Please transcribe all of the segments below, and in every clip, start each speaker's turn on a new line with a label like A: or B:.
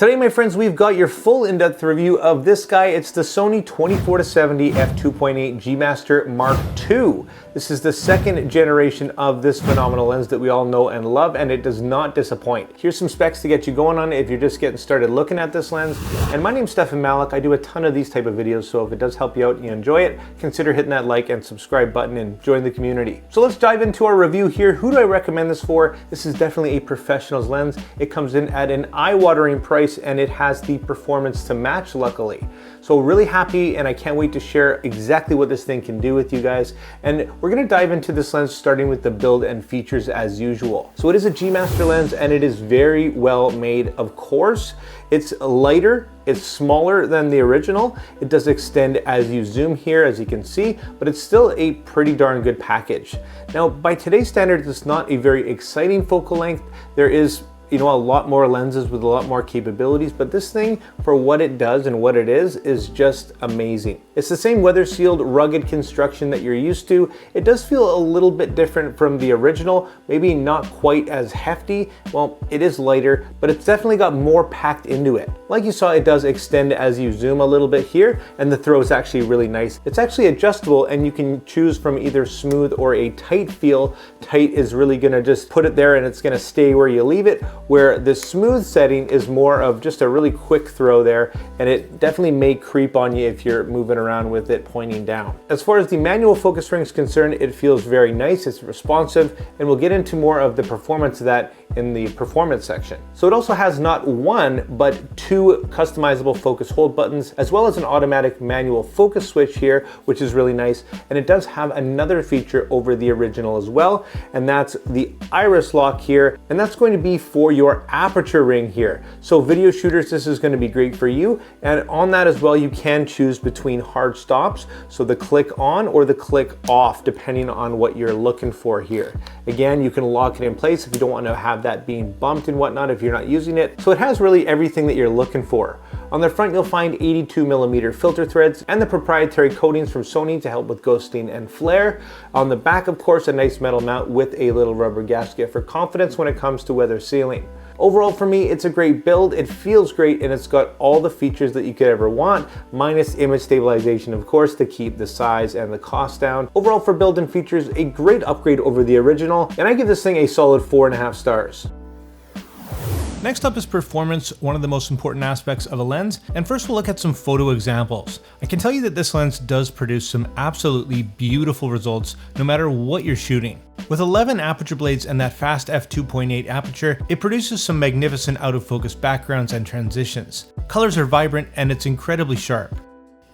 A: Today, my friends, we've got your full in-depth review of this guy. It's the Sony 24-70 F2.8 G Master Mark II. This is the second generation of this phenomenal lens that we all know and love, and it does not disappoint. Here's some specs to get you going on it if you're just getting started looking at this lens. And my name's Stefan Malloch. I do a ton of these type of videos, so if it does help you out and you enjoy it, consider hitting that like and subscribe button and join the community. So let's dive into our review here. Who do I recommend this for? This is definitely a professional's lens. It comes in at an eye-watering price, and it has the performance to match, luckily. So really happy, and I can't wait to share exactly what this thing can do with you guys. And we're gonna dive into this lens starting with the build and features as usual. So it is a G Master lens, and it is very well made, of course. It's lighter, it's smaller than the original. It does extend as you zoom here, as you can see, but it's still a pretty darn good package. Now, by today's standards, it's not a very exciting focal length. There is a lot more lenses with a lot more capabilities, but this thing, for what it does and what it is just amazing. It's the same weather sealed, rugged construction that you're used to. It does feel a little bit different from the original, maybe not quite as hefty. Well, it is lighter, but it's definitely got more packed into it. Like you saw, it does extend as you zoom a little bit here, and the throw is actually really nice. It's actually adjustable, and you can choose from either smooth or a tight feel. Tight is really gonna just put it there and it's gonna stay where you leave it, where the smooth setting is more of just a really quick throw there, and it definitely may creep on you if you're moving around with it pointing down. As far as the manual focus ring is concerned, it feels very nice, it's responsive, and we'll get into more of the performance of that in the performance section. So it also has not one, but two customizable focus hold buttons, as well as an automatic manual focus switch here, which is really nice. And it does have another feature over the original as well, and that's the iris lock here, and that's going to be for your aperture ring here. So video shooters, this is going to be great for you. And on that as well, you can choose between hard stops, so the click on or the click off, depending on what you're looking for here. Again, you can lock it in place if you don't want to have that being bumped and whatnot if you're not using it. So it has really everything that you're looking for. On the front, you'll find 82mm filter threads and the proprietary coatings from Sony to help with ghosting and flare. On the back, of course, a nice metal mount with a little rubber gasket for confidence when it comes to weather sealing. Overall, for me, it's a great build. It feels great, and it's got all the features that you could ever want, minus image stabilization, of course, to keep the size and the cost down. Overall, for build and features, a great upgrade over the original, and I give this thing a solid 4.5 stars.
B: Next up is performance, one of the most important aspects of a lens, and first we'll look at some photo examples. I can tell you that this lens does produce some absolutely beautiful results no matter what you're shooting. With 11 aperture blades and that fast f2.8 aperture, it produces some magnificent out-of-focus backgrounds and transitions. Colors are vibrant and it's incredibly sharp.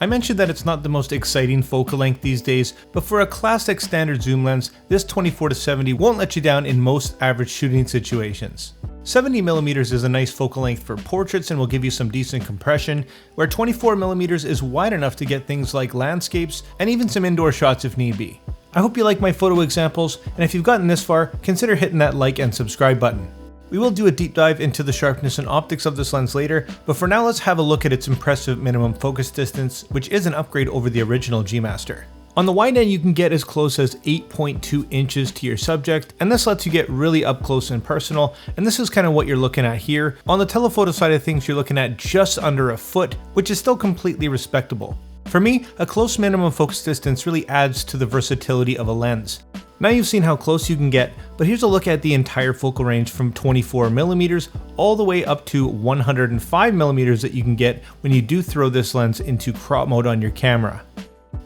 B: I mentioned that it's not the most exciting focal length these days, but for a classic standard zoom lens, this 24-70 won't let you down in most average shooting situations. 70mm is a nice focal length for portraits and will give you some decent compression, where 24mm is wide enough to get things like landscapes and even some indoor shots if need be. I hope you like my photo examples, and if you've gotten this far, consider hitting that like and subscribe button. We will do a deep dive into the sharpness and optics of this lens later, but for now let's have a look at its impressive minimum focus distance, which is an upgrade over the original G Master. On the wide end, you can get as close as 8.2 inches to your subject, and this lets you get really up close and personal, and this is kind of what you're looking at here. On the telephoto side of things, you're looking at just under a foot, which is still completely respectable. For me, a close minimum focus distance really adds to the versatility of a lens. Now you've seen how close you can get, but here's a look at the entire focal range from 24mm all the way up to 105mm that you can get when you do throw this lens into crop mode on your camera.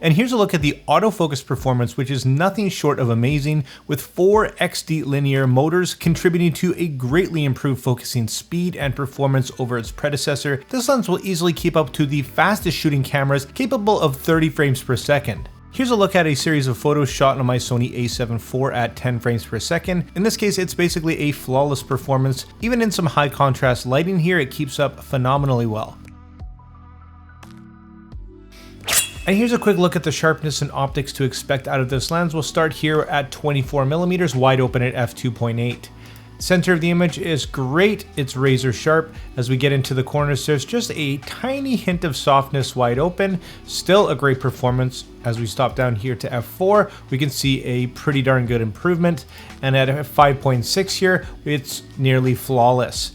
B: And here's a look at the autofocus performance, which is nothing short of amazing, with 4 XD linear motors contributing to a greatly improved focusing speed and performance over its predecessor. This lens will easily keep up to the fastest shooting cameras capable of 30 frames per second. Here's a look at a series of photos shot on my Sony a7 IV at 10 frames per second. In this case, it's basically a flawless performance. Even in some high contrast lighting here, it keeps up phenomenally well. And here's a quick look at the sharpness and optics to expect out of this lens. We'll start here at 24mm, wide open at f2.8. Center of the image is great, it's razor sharp. As we get into the corners, there's just a tiny hint of softness wide open. Still a great performance. As we stop down here to f4, we can see a pretty darn good improvement. And at 5.6 here, it's nearly flawless.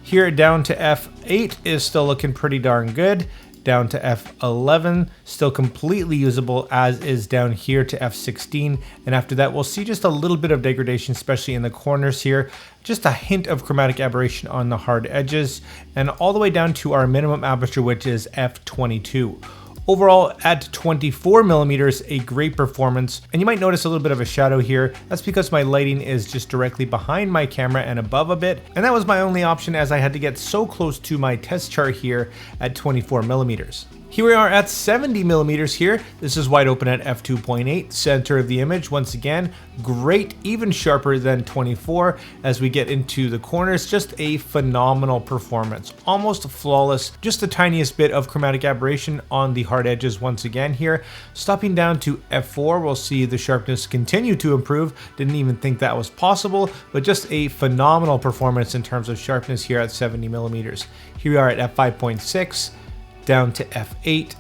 B: Here down to F8 is still looking pretty darn good. Down to F11, still completely usable, as is down here to F16. And after that, we'll see just a little bit of degradation, especially in the corners here. Just a hint of chromatic aberration on the hard edges, and all the way down to our minimum aperture, which is F22. Overall, at 24mm, a great performance, and you might notice a little bit of a shadow here. That's because my lighting is just directly behind my camera and above a bit, and that was my only option as I had to get so close to my test chart here at 24mm. Here we are at 70mm here. This is wide open at F2.8, center of the image. Once again, great, even sharper than 24 as we get into the corners. Just a phenomenal performance, almost flawless. Just the tiniest bit of chromatic aberration on the hard edges once again here. Stopping down to F4, we'll see the sharpness continue to improve. Didn't even think that was possible, but just a phenomenal performance in terms of sharpness here at 70mm. Here we are at F5.6. down to F8,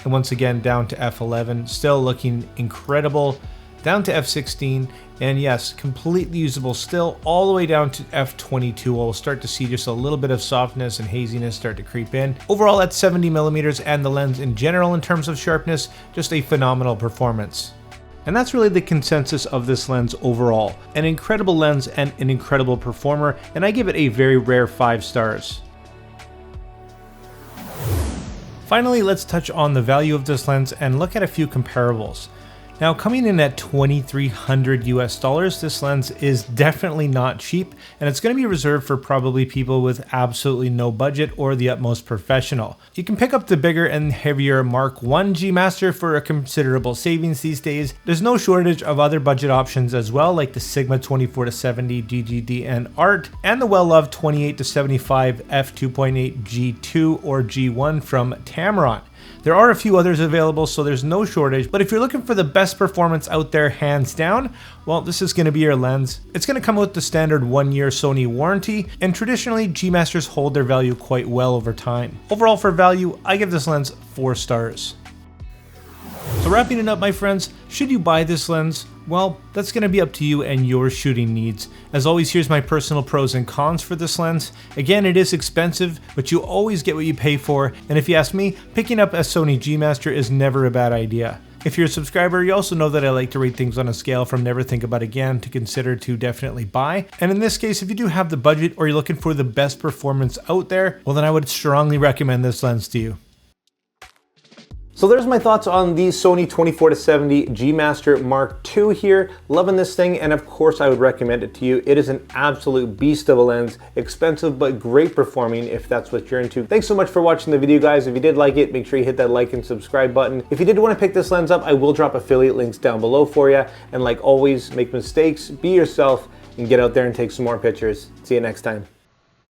B: and once again down to F11, still looking incredible, down to F16, and yes, completely usable still, all the way down to F22. We'll start to see just a little bit of softness and haziness start to creep in. Overall at 70mm and the lens in general in terms of sharpness, just a phenomenal performance. And that's really the consensus of this lens overall. An incredible lens and an incredible performer, and I give it a very rare 5 stars. Finally, let's touch on the value of this lens and look at a few comparables. Now, coming in at $2,300 US, this lens is definitely not cheap, and it's going to be reserved for probably people with absolutely no budget or the utmost professional. You can pick up the bigger and heavier Mark 1 G Master for a considerable savings these days. There's no shortage of other budget options as well, like the Sigma 24-70 DGD and Art, and the well-loved 28-75 F2.8 G2 or G1 from Tamron. There are a few others available, so there's no shortage, but if you're looking for the best performance out there hands down, well, this is going to be your lens. It's going to come with the standard 1-year Sony warranty, and traditionally G Masters hold their value quite well over time. Overall for value, I give this lens 4 stars. So wrapping it up, my friends, should you buy this lens? Well, that's going to be up to you and your shooting needs. As always, here's my personal pros and cons for this lens. Again, it is expensive, but you always get what you pay for, and if you ask me, picking up a Sony G Master is never a bad idea. If you're a subscriber, you also know that I like to rate things on a scale from never think about again to consider to definitely buy. And in this case, if you do have the budget or you're looking for the best performance out there, well then I would strongly recommend this lens to you.
A: So there's my thoughts on the Sony 24-70 G Master Mark II here. Loving this thing, and of course I would recommend it to you. It is an absolute beast of a lens, expensive but great performing if that's what you're into. Thanks so much for watching the video, guys. If you did like it, make sure you hit that like and subscribe button. If you did want to pick this lens up, I will drop affiliate links down below for you. And like always, make mistakes, be yourself, and get out there and take some more pictures. See you next time.